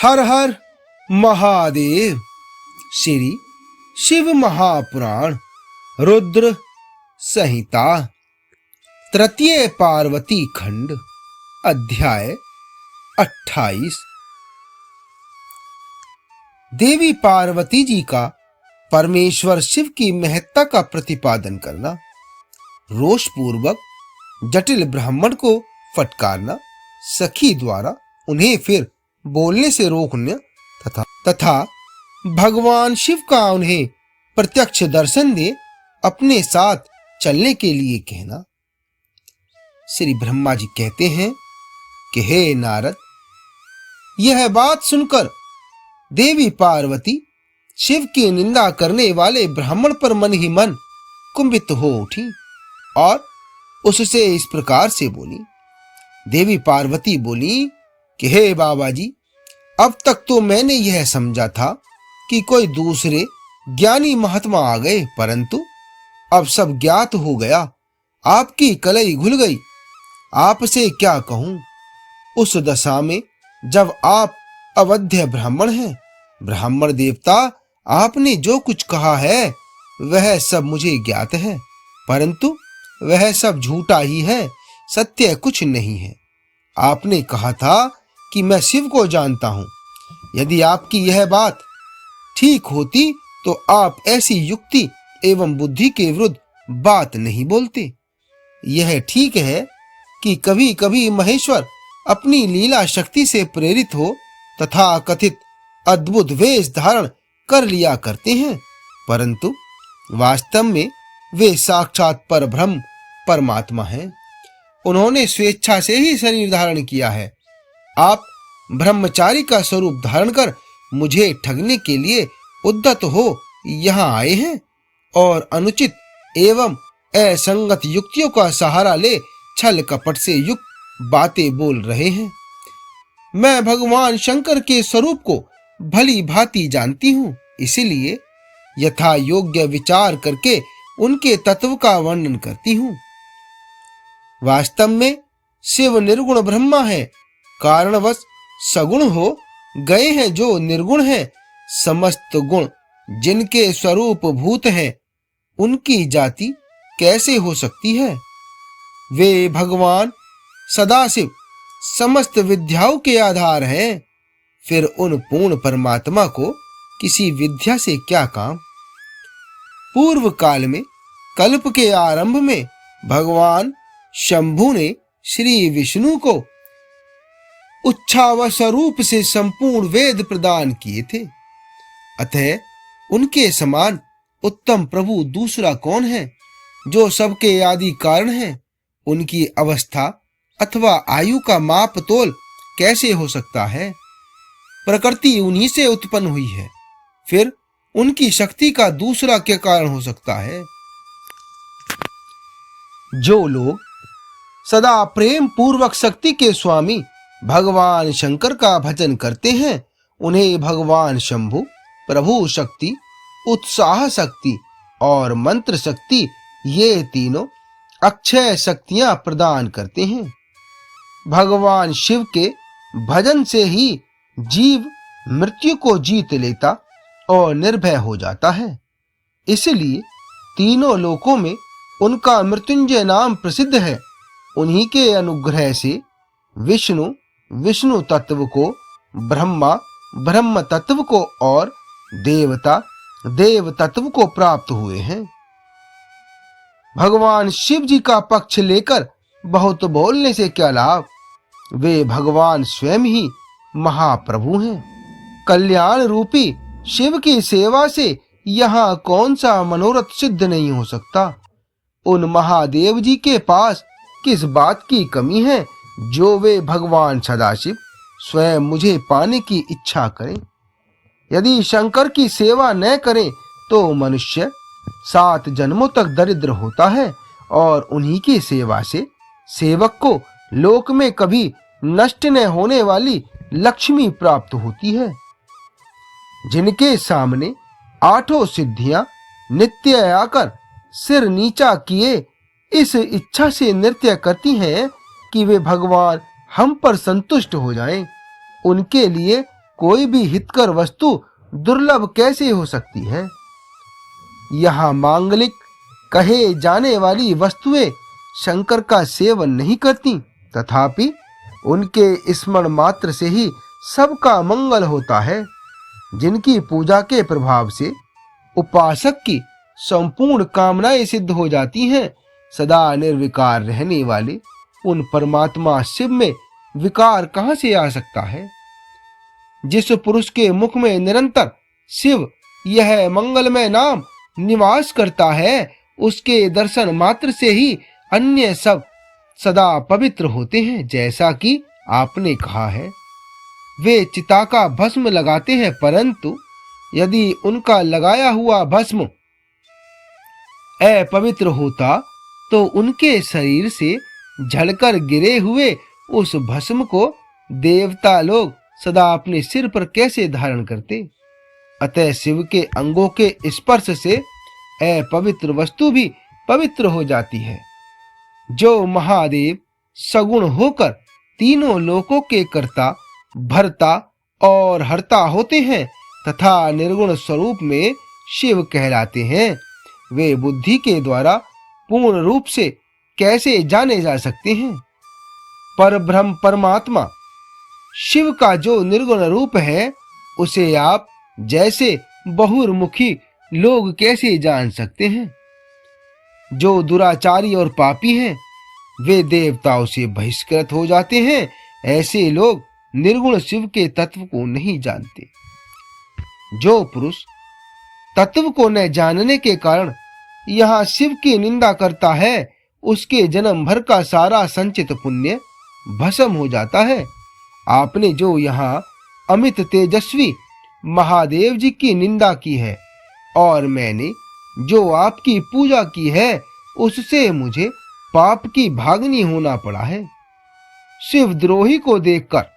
हर हर महादेव। श्री शिव महापुराण रुद्र संहिता तृतीय पार्वती खंड अध्याय 28। देवी पार्वती जी का परमेश्वर शिव की महत्ता का प्रतिपादन करना, रोषपूर्वक जटिल ब्राह्मण को फटकारना, सखी द्वारा उन्हें फिर बोलने से रोकना तथा भगवान शिव का उन्हें प्रत्यक्ष दर्शन दे अपने साथ चलने के लिए कहना। श्री ब्रह्मा जी कहते हैं कि हे नारद, यह बात सुनकर देवी पार्वती शिव की निंदा करने वाले ब्राह्मण पर मन ही मन कुंभित हो उठी और उससे इस प्रकार से बोली। देवी पार्वती बोली कि हे बाबा जी, अब तक तो मैंने यह समझा था कि कोई दूसरे ज्ञानी महात्मा आ गए, परंतु अब सब ज्ञात हो गया। आपकी कलई घुल गई। आपसे क्या कहूं। उस दशा में जब आप अवध्य ब्राह्मण हैं, ब्राह्मण देवता, आपने जो कुछ कहा है वह सब मुझे ज्ञात है, परंतु वह सब झूठा ही है, सत्य कुछ नहीं है। आपने कहा था कि मैं शिव को जानता हूं। यदि आपकी यह बात ठीक होती तो आप ऐसी युक्ति एवं बुद्धि के विरुद्ध बात नहीं बोलते। यह ठीक है कि कभी कभी महेश्वर अपनी लीला शक्ति से प्रेरित हो तथा कथित अद्भुत वेश धारण कर लिया करते हैं, परंतु वास्तव में वे साक्षात परब्रह्म परमात्मा हैं। उन्होंने स्वेच्छा से ही शरीर धारण किया है। आप ब्रह्मचारी का स्वरूप धारण कर मुझे ठगने के लिए उद्यत हो यहाँ आए हैं और अनुचित एवं असंगत युक्तियों का सहारा ले छल कपट से युक्त बातें बोल रहे हैं। मैं भगवान शंकर के स्वरूप को भली भांति जानती हूँ, इसलिए यथा योग्य विचार करके उनके तत्व का वर्णन करती हूँ। वास्तव में शिव निर्गुण ब्रह्मा है, कारणवश सगुण हो गए हैं जो निर्गुण हैं। समस्त गुण जिनके स्वरूप भूत हैं, उनकी जाति कैसे हो सकती है। वे भगवान सदाशिव समस्त विद्याओं के आधार हैं, फिर उन पूर्ण परमात्मा को किसी विद्या से क्या काम। पूर्व काल में कल्प के आरंभ में भगवान शंभु ने श्री विष्णु को उच्छावश रूप से संपूर्ण वेद प्रदान किए थे। अतः उनके समान उत्तम प्रभु दूसरा कौन है जो सबके आदि कारण है। उनकी अवस्था अथवा आयु का माप तोल कैसे हो सकता है। प्रकृति उन्हीं से उत्पन्न हुई है, फिर उनकी शक्ति का दूसरा क्या कारण हो सकता है। जो लोग सदा प्रेम पूर्वक शक्ति के स्वामी भगवान शंकर का भजन करते हैं, उन्हें भगवान शंभु प्रभु शक्ति, उत्साह शक्ति और मंत्र शक्ति, ये तीनों अक्षय शक्तियां प्रदान करते हैं। भगवान शिव के भजन से ही जीव मृत्यु को जीत लेता और निर्भय हो जाता है। इसलिए तीनों लोकों में उनका मृत्युंजय नाम प्रसिद्ध है। उन्हीं के अनुग्रह से विष्णु विष्णु तत्व को, ब्रह्मा ब्रह्म तत्व को और देवता देव तत्व को प्राप्त हुए हैं। भगवान शिव जी का पक्ष लेकर बहुत बोलने से क्या लाभ। वे भगवान स्वयं ही महाप्रभु हैं। कल्याण रूपी शिव की सेवा से यहाँ कौन सा मनोरथ सिद्ध नहीं हो सकता। उन महादेव जी के पास किस बात की कमी है जो वे भगवान सदाशिव स्वयं मुझे पाने की इच्छा करें। यदि शंकर की सेवा न करें तो मनुष्य 7 जन्मों तक दरिद्र होता है और उन्हीं की सेवा से सेवक को लोक में कभी नष्ट न होने वाली लक्ष्मी प्राप्त होती है। जिनके सामने 8 सिद्धियां नित्य आकर सिर नीचा किए इस इच्छा से नृत्य करती हैं कि वे भगवान हम पर संतुष्ट हो जाएं, उनके लिए कोई भी हितकर वस्तु दुर्लभ कैसे हो सकती है। यहाँ मांगलिक कहे जाने वाली वस्तुएं शंकर का सेवन नहीं करती, तथापि उनके स्मरण मात्र से ही सबका मंगल होता है। जिनकी पूजा के प्रभाव से उपासक की संपूर्ण कामनाएं सिद्ध हो जाती हैं, सदा निर्विकार रहने वाले उन परमात्मा शिव में विकार कहां से आ सकता है। जिस पुरुष के मुख में निरंतर शिव यह मंगलमय नाम निवास करता है, उसके दर्शन मात्र से ही अन्य सब सदा पवित्र होते हैं। जैसा कि आपने कहा है, वे चिता का भस्म लगाते हैं, परंतु यदि उनका लगाया हुआ भस्म अपवित्र होता तो उनके शरीर से झड़कर गिरे हुए उस भस्म को देवता लोग सदा अपने सिर पर कैसे धारण करते। अतः शिव के अंगों के स्पर्श से अपवित्र वस्तु भी पवित्र हो जाती है। जो महादेव सगुण होकर तीनों लोकों के कर्ता, भरता और हरता होते हैं तथा निर्गुण स्वरूप में शिव कहलाते हैं, वे बुद्धि के द्वारा पूर्ण रूप से कैसे जाने जा सकते हैं। परब्रह्म परमात्मा शिव का जो निर्गुण रूप है, उसे आप जैसे बहुर्मुखी लोग कैसे जान सकते हैं। जो दुराचारी और पापी हैं, वे देवताओं से बहिष्कृत हो जाते हैं। ऐसे लोग निर्गुण शिव के तत्व को नहीं जानते। जो पुरुष तत्व को न जानने के कारण यहाँ शिव की निंदा करता है, उसके जन्म भर का सारा संचित पुण्य भस्म हो जाता है। आपने जो यहाँ अमित तेजस्वी महादेव जी की निंदा की है और मैंने जो आपकी पूजा की है, उससे मुझे पाप की भागनी होना पड़ा है। शिवद्रोही को देखकर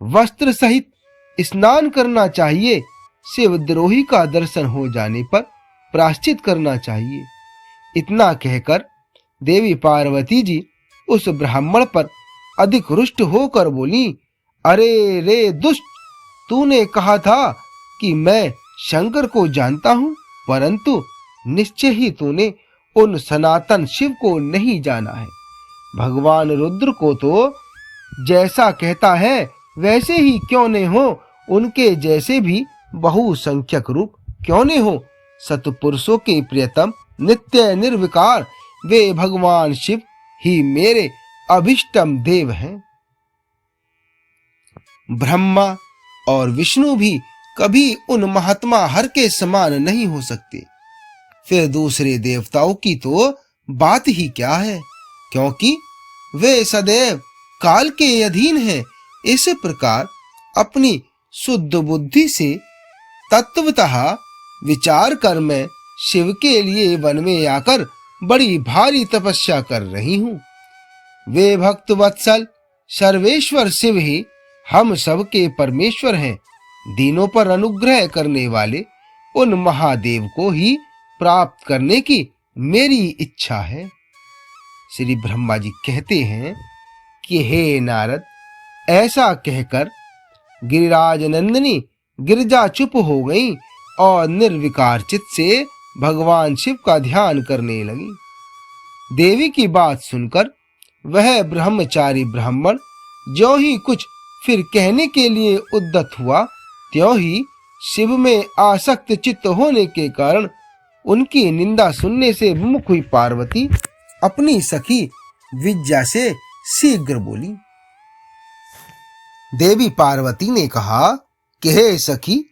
वस्त्र सहित स्नान करना चाहिए। शिवद्रोही का दर्शन हो जाने पर प्रायश्चित करना चाहिए। इतना कहकर देवी पार्वती जी उस ब्राह्मण पर अधिक रुष्ट होकर बोली, अरे रे दुष्ट, तूने कहा था कि मैं शंकर को जानता हूं, परंतु निश्चय ही तूने उन सनातन शिव को नहीं जाना है। भगवान रुद्र को तो जैसा कहता है वैसे ही क्यों नहीं हो, उनके जैसे भी बहुसंख्यक रूप क्यों नहीं हो। सतपुरुषों के प्रियतम नित्य निर्विकार वे भगवान शिव ही मेरे अभिष्टम देव हैं। ब्रह्मा और विष्णु भी कभी उन महात्मा हर के समान नहीं हो सकते। फिर दूसरे देवताओं की तो बात ही क्या है, क्योंकि वे सदैव काल के अधीन हैं। इस प्रकार अपनी शुद्ध बुद्धि से तत्वतः विचार कर मैं शिव के लिए वन में आकर बड़ी भारी तपस्या कर रही हूँ। वे भक्त वत्सल सर्वेश्वर शिव ही हम सब के परमेश्वर हैं। दीनों पर अनुग्रह करने वाले उन महादेव को ही प्राप्त करने की मेरी इच्छा है। श्री ब्रह्मा जी कहते हैं कि हे नारद, ऐसा कहकर गिरिराज नंदिनी गिरिजा चुप हो गई और निर्विकार चित्त से भगवान शिव का ध्यान करने लगी। देवी की बात सुनकर वह ब्रह्मचारी ब्राह्मण जो ही कुछ फिर कहने के लिए उद्यत हुआ, त्यों ही शिव में आसक्त चित्त होने के कारण उनकी निंदा सुनने से विमुख हुई पार्वती अपनी सखी विद्या से शीघ्र बोली। देवी पार्वती ने कहा कि हे सखी,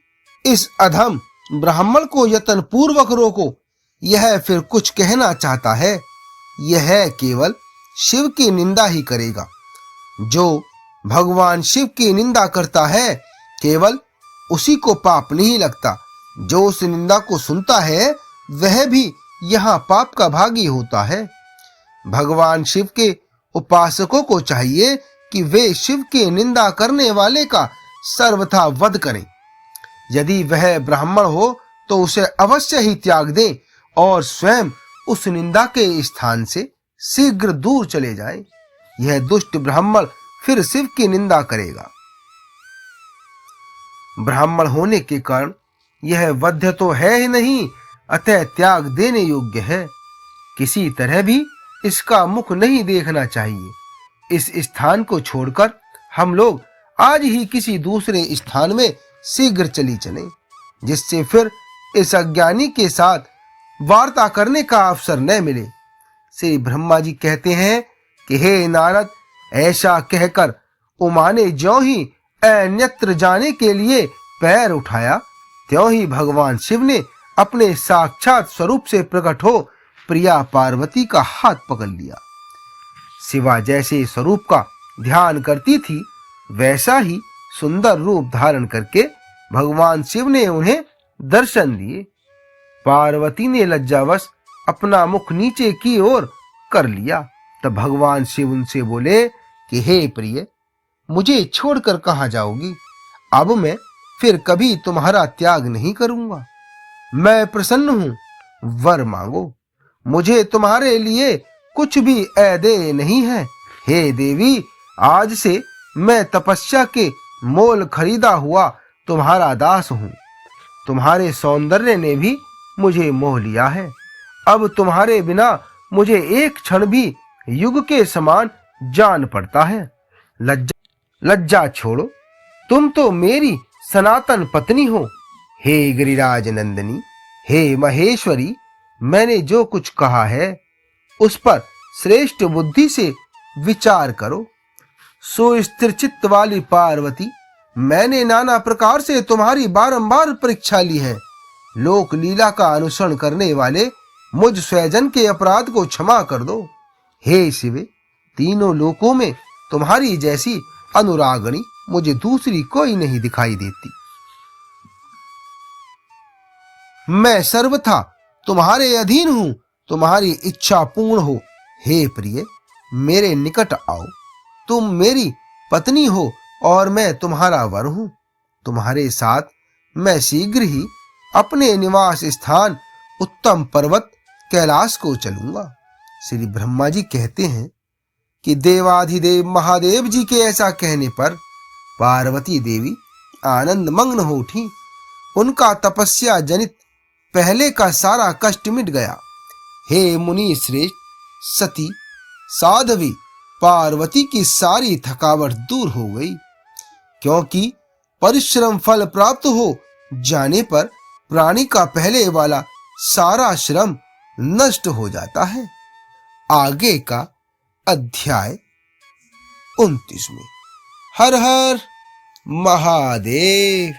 इस अधम ब्राह्मण को यत्न पूर्वक रोको। यह फिर कुछ कहना चाहता है। यह केवल शिव की निंदा ही करेगा। जो भगवान शिव की निंदा करता है, केवल उसी को पाप नहीं लगता। जो उस निंदा को सुनता है, वह भी यहाँ पाप का भागी होता है। भगवान शिव के उपासकों को चाहिए कि वे शिव की निंदा करने वाले का सर्वथा वध करें। यदि वह ब्राह्मण हो तो उसे अवश्य ही त्याग दें और स्वयं उस निंदा के स्थान से शीघ्र दूर चले जाएं। यह दुष्ट ब्राह्मण फिर शिव की निंदा करेगा। ब्राह्मण होने के कारण यह वध्य तो है ही नहीं, अतः त्याग देने योग्य है। किसी तरह भी इसका मुख नहीं देखना चाहिए। इस स्थान को छोड़कर हम लोग आज ही किसी दूसरे स्थान में शीघ्र चली चलें, जिससे फिर इस अज्ञानी के साथ वार्ता करने का अवसर न मिले। श्री ब्रह्मा जी कहते हैं कि हे नारद, ऐसा कहकर उमा ने ज्यों ही अन्यत्र जाने के लिए पैर उठाया, त्यों ही भगवान शिव ने अपने साक्षात स्वरूप से प्रकट हो प्रिया पार्वती का हाथ पकड़ लिया। शिवा जैसे स्वरूप का ध्यान करती थी, वैसा ही सुंदर रूप धारण करके भगवान शिव ने उन्हें दर्शन दिए। पार्वती ने लज्जावश अपना मुख नीचे की ओर कर लिया। तब भगवान शिव उनसे बोले कि हे प्रिय, मुझे छोड़कर कहां जाओगी? अब मैं फिर कभी तुम्हारा त्याग नहीं करूंगा। मैं प्रसन्न हूं, वर मांगो। मुझे तुम्हारे लिए कुछ भी ऐदे नहीं है। हे देवी, आज से मैं तपस्या के मोल खरीदा हुआ तुम्हारा दास हूं। तुम्हारे सौंदर्य ने भी मुझे मोह लिया है। अब तुम्हारे बिना मुझे एक क्षण भी युग के समान जान पड़ता है। लज्जा छोड़ो, तुम तो मेरी सनातन पत्नी हो। हे गिरिराज नंदिनी, हे महेश्वरी, मैंने जो कुछ कहा है उस पर श्रेष्ठ बुद्धि से विचार करो। सुस्थिर चित्त वाली पार्वती, मैंने नाना प्रकार से तुम्हारी बारंबार परीक्षा ली है। लोक लीला का अनुसरण करने वाले मुझ स्वजन के अपराध को क्षमा कर दो। हे शिवे, तीनों लोकों में तुम्हारी जैसी अनुरागणी मुझे दूसरी कोई नहीं दिखाई देती। मैं सर्वथा तुम्हारे अधीन हूं, तुम्हारी इच्छा पूर्ण हो। हे प्रिय, मेरे निकट आओ। तुम मेरी पत्नी हो और मैं तुम्हारा वर हूं। तुम्हारे साथ मैं शीघ्र ही अपने निवास स्थान उत्तम पर्वत कैलाश को चलूंगा। श्री ब्रह्मा जी कहते हैं कि देवाधिदेव महादेव जी के ऐसा कहने पर पार्वती देवी आनंद मग्न हो उठी। उनका तपस्या जनित पहले का सारा कष्ट मिट गया। हे मुनि श्रेष्ठ, सती साध्वी पार्वती की सारी थकावट दूर हो गई, क्योंकि परिश्रम फल प्राप्त हो जाने पर प्राणी का पहले वाला सारा श्रम नष्ट हो जाता है। आगे का अध्याय 29 में। हर हर महादेव।